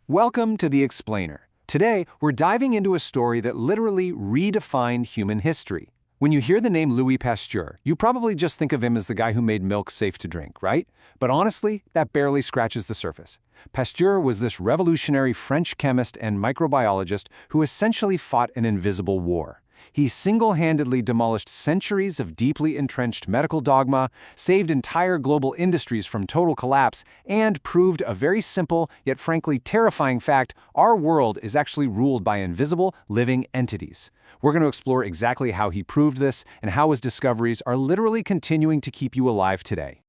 Welcome to The Explainer. Today, we're diving into a story that literally redefined human history. When you hear the name Louis Pasteur, you probably just think of him as the guy who made milk safe to drink, right? But honestly, that barely scratches the surface. Pasteur was this revolutionary French chemist and microbiologist who essentially fought an invisible war. He single-handedly demolished centuries of deeply entrenched medical dogma, saved entire global industries from total collapse, and proved a very simple, yet frankly terrifying fact: our world is actually ruled by invisible, living entities. We're going to explore exactly how he proved this and how his discoveries are literally continuing to keep you alive today.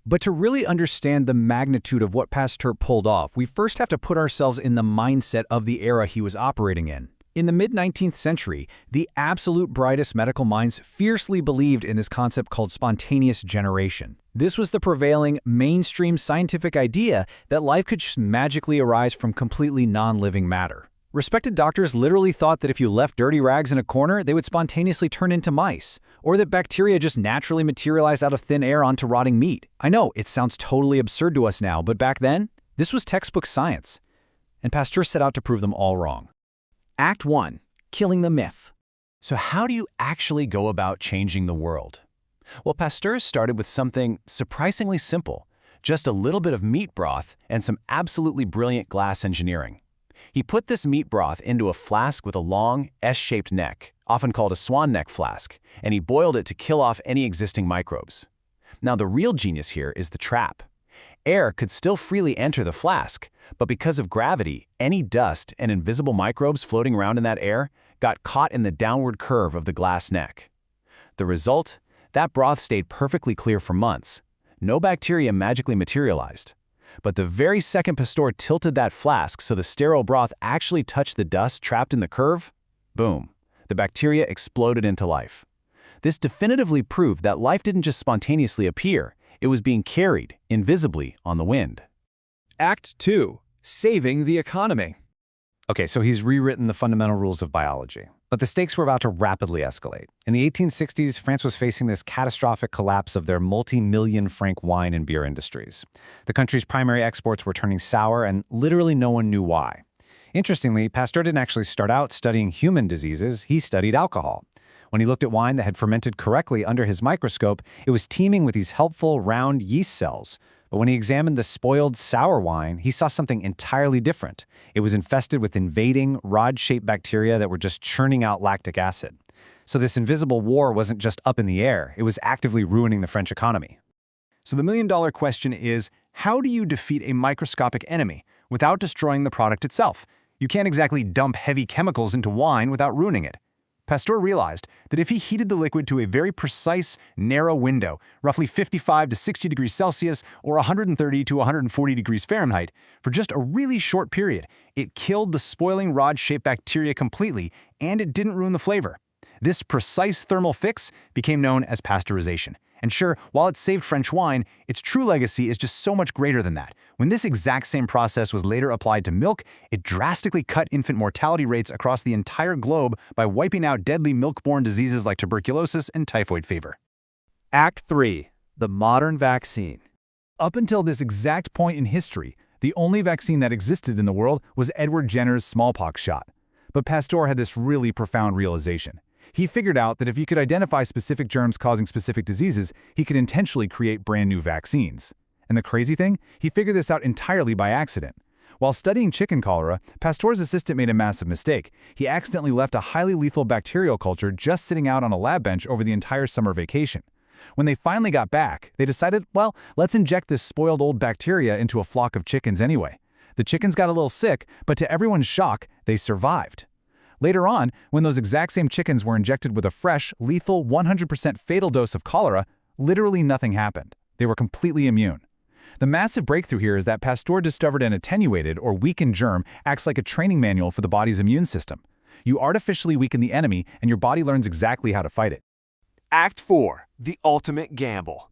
But to really understand the magnitude of what Pasteur pulled off, we first have to put ourselves in the mindset of the era he was operating in. In the mid-19th century, the absolute brightest medical minds fiercely believed in this concept called spontaneous generation. This was the prevailing mainstream scientific idea that life could just magically arise from completely non-living matter. Respected doctors literally thought that if you left dirty rags in a corner, they would spontaneously turn into mice, or that bacteria just naturally materialize out of thin air onto rotting meat. I know, it sounds totally absurd to us now, but back then, this was textbook science. And Pasteur set out to prove them all wrong. Act 1. Killing the myth. So how do you actually go about changing the world? Well, Pasteur started with something surprisingly simple, just a little bit of meat broth and some absolutely brilliant glass engineering. He put this meat broth into a flask with a long, S-shaped neck, often called a swan neck flask, and he boiled it to kill off any existing microbes. Now, the real genius here is the trap. Air could still freely enter the flask, but because of gravity, any dust and invisible microbes floating around in that air got caught in the downward curve of the glass neck. The result? That broth stayed perfectly clear for months. No bacteria magically materialized. But the very second Pasteur tilted that flask so the sterile broth actually touched the dust trapped in the curve, boom, the bacteria exploded into life. This definitively proved that life didn't just spontaneously appear, it was being carried, invisibly, on the wind. Act 2. Saving the economy. Okay, so he's rewritten the fundamental rules of biology. But the stakes were about to rapidly escalate. In the 1860s, France was facing this catastrophic collapse of their multi-million franc wine and beer industries. The country's primary exports were turning sour, and literally no one knew why. Interestingly, Pasteur didn't actually start out studying human diseases, he studied alcohol. When he looked at wine that had fermented correctly under his microscope, it was teeming with these helpful, round yeast cells. But when he examined the spoiled, sour wine, he saw something entirely different. It was infested with invading, rod-shaped bacteria that were just churning out lactic acid. So this invisible war wasn't just up in the air, it was actively ruining the French economy. So the million-dollar question is, how do you defeat a microscopic enemy without destroying the product itself? You can't exactly dump heavy chemicals into wine without ruining it. Pasteur realized that if he heated the liquid to a very precise, narrow window, roughly 55 to 60 degrees Celsius or 130 to 140 degrees Fahrenheit, for just a really short period, it killed the spoiling rod-shaped bacteria completely, and it didn't ruin the flavor. This precise thermal fix became known as pasteurization. And sure, while it saved French wine, its true legacy is just so much greater than that. When this exact same process was later applied to milk, it drastically cut infant mortality rates across the entire globe by wiping out deadly milk-borne diseases like tuberculosis and typhoid fever. Act 3. The modern vaccine. Up until this exact point in history, the only vaccine that existed in the world was Edward Jenner's smallpox shot. But Pasteur had this really profound realization. He figured out that if he could identify specific germs causing specific diseases, he could intentionally create brand new vaccines. And the crazy thing? He figured this out entirely by accident. While studying chicken cholera, Pasteur's assistant made a massive mistake. He accidentally left a highly lethal bacterial culture just sitting out on a lab bench over the entire summer vacation. When they finally got back, they decided, well, let's inject this spoiled old bacteria into a flock of chickens anyway. The chickens got a little sick, but to everyone's shock, they survived. Later on, when those exact same chickens were injected with a fresh, lethal, 100% fatal dose of cholera, literally nothing happened. They were completely immune. The massive breakthrough here is that Pasteur discovered an attenuated or weakened germ acts like a training manual for the body's immune system. You artificially weaken the enemy, and your body learns exactly how to fight it. Act 4. The ultimate gamble.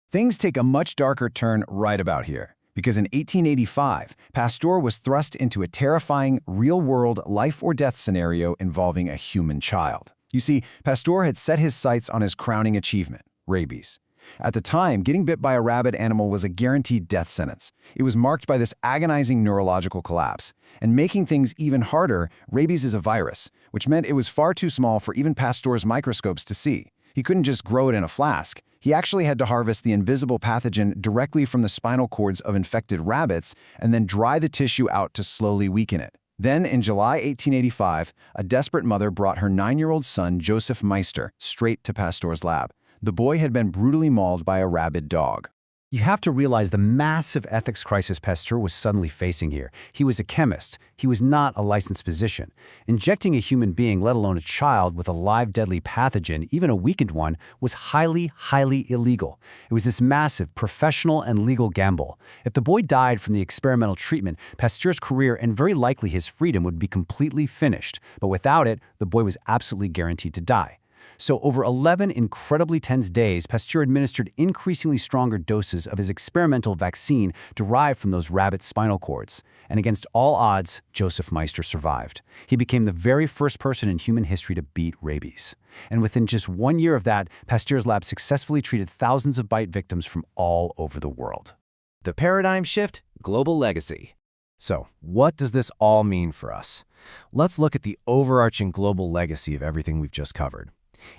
Things take a much darker turn right about here, because in 1885, Pasteur was thrust into a terrifying, real-world life-or-death scenario involving a human child. You see, Pasteur had set his sights on his crowning achievement, rabies. At the time, getting bit by a rabid animal was a guaranteed death sentence. It was marked by this agonizing neurological collapse. And making things even harder, rabies is a virus, which meant it was far too small for even Pasteur's microscopes to see. He couldn't just grow it in a flask. He actually had to harvest the invisible pathogen directly from the spinal cords of infected rabbits and then dry the tissue out to slowly weaken it. Then, in July 1885, a desperate mother brought her 9-year-old son, Joseph Meister, straight to Pasteur's lab. The boy had been brutally mauled by a rabid dog. You have to realize the massive ethics crisis Pasteur was suddenly facing here. He was a chemist. He was not a licensed physician. Injecting a human being, let alone a child, with a live deadly pathogen, even a weakened one, was highly, highly illegal. It was this massive professional and legal gamble. If the boy died from the experimental treatment, Pasteur's career and very likely his freedom would be completely finished. But without it, the boy was absolutely guaranteed to die. So over 11 incredibly tense days, Pasteur administered increasingly stronger doses of his experimental vaccine derived from those rabbit spinal cords. And against all odds, Joseph Meister survived. He became the very first person in human history to beat rabies. And within just 1 year of that, Pasteur's lab successfully treated thousands of bite victims from all over the world. The paradigm shift, global legacy. So, what does this all mean for us? Let's look at the overarching global legacy of everything we've just covered.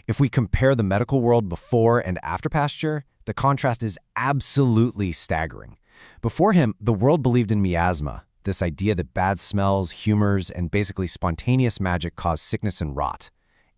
If we compare the medical world before and after Pasteur, the contrast is absolutely staggering. Before him, the world believed in miasma, this idea that bad smells, humors, and basically spontaneous magic cause sickness and rot.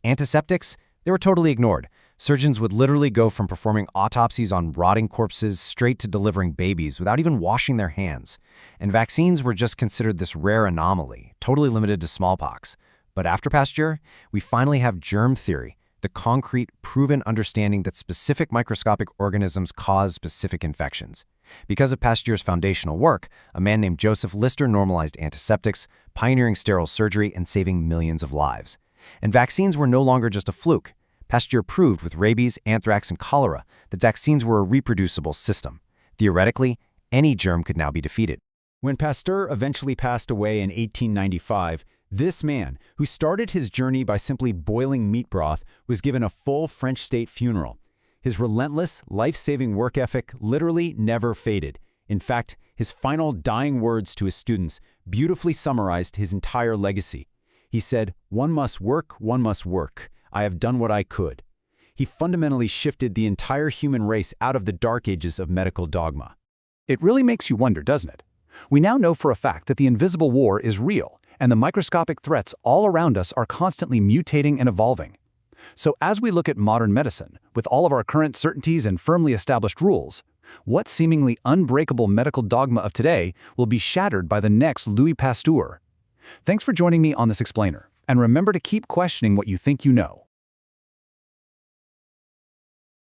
Antiseptics? They were totally ignored. Surgeons would literally go from performing autopsies on rotting corpses straight to delivering babies without even washing their hands. And vaccines were just considered this rare anomaly, totally limited to smallpox. But after Pasteur, we finally have germ theory, the concrete, proven understanding that specific microscopic organisms cause specific infections. Because of Pasteur's foundational work, a man named Joseph Lister normalized antiseptics, pioneering sterile surgery and saving millions of lives. And vaccines were no longer just a fluke. Pasteur proved with rabies, anthrax, and cholera that vaccines were a reproducible system. Theoretically, any germ could now be defeated. When Pasteur eventually passed away in 1895, this man, who started his journey by simply boiling meat broth, was given a full French state funeral. His relentless, life-saving work ethic literally never faded. In fact, his final dying words to his students beautifully summarized his entire legacy. He said, "One must work, one must work. I have done what I could." He fundamentally shifted the entire human race out of the dark ages of medical dogma. It really makes you wonder, doesn't it? We now know for a fact that the invisible war is real, and the microscopic threats all around us are constantly mutating and evolving. So as we look at modern medicine, with all of our current certainties and firmly established rules, what seemingly unbreakable medical dogma of today will be shattered by the next Louis Pasteur? Thanks for joining me on this explainer, and remember to keep questioning what you think you know.